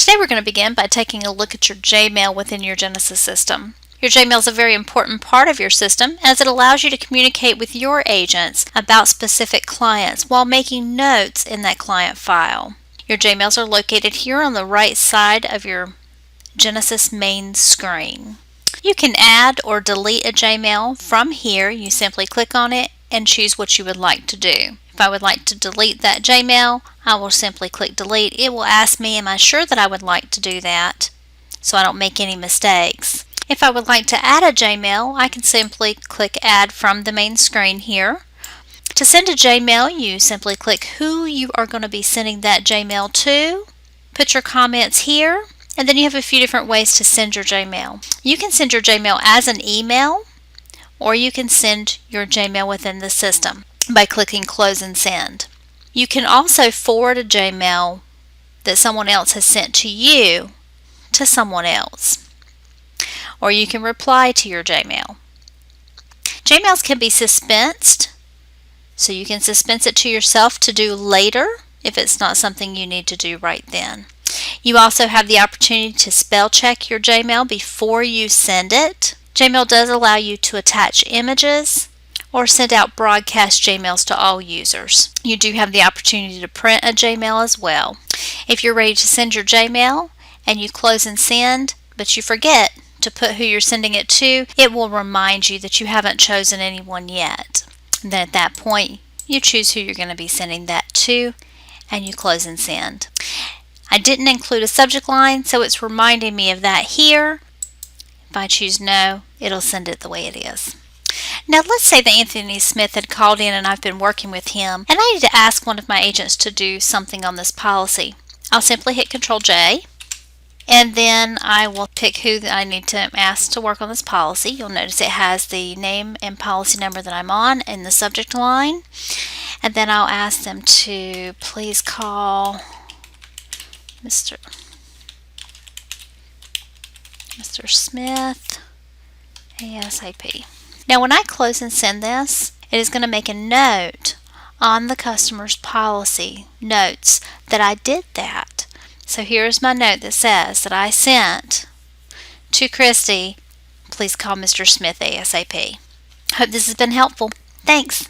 Today we're going to begin by taking a look at your Jmail within your Genesis system. Your Jmail is a very important part of your system as it allows you to communicate with your agents about specific clients while making notes in that client file. Your Jmails are located here on the right side of your Genesis main screen. You can add or delete a Jmail from here. You simply click on it and choose what you would like to do. If I would like to delete that Jmail, I will simply click delete. It will ask me, am I sure that I would like to do that so I don't make any mistakes. If I would like to add a Jmail, I can simply click add from the main screen here. To send a Jmail, you simply click who you are going to be sending that Jmail to, put your comments here, and then you have a few different ways to send your Jmail. You can send your Jmail as an email, or you can send your Jmail within the system by clicking close and send. You can also forward a Jmail that someone else has sent to you to someone else. Or you can reply to your Jmail. Jmails can be suspensed, so you can suspense it to yourself to do later if it's not something you need to do right then. You also have the opportunity to spell check your Jmail before you send it. Jmail does allow you to attach images or send out broadcast Jmails to all users. You do have the opportunity to print a Jmail as well. If you're ready to send your Jmail and you close and send, but you forget to put who you're sending it to, it will remind you that you haven't chosen anyone yet. And then at that point, you choose who you're going to be sending that to, and you close and send. I didn't include a subject line, so it's reminding me of that here. If I choose no, it'll send it the way it is. Now let's say that Anthony Smith had called in and I've been working with him, and I need to ask one of my agents to do something on this policy. I'll simply hit Control J. And then I will pick who I need to ask to work on this policy. You'll notice it has the name and policy number that I'm on in the subject line. And then I'll ask them to please call Mr. Smith ASAP. Now when I close and send this, it is going to make a note on the customer's policy notes that I did that. So here's my note that says that I sent to Christy, please call Mr. Smith ASAP. Hope this has been helpful. Thanks.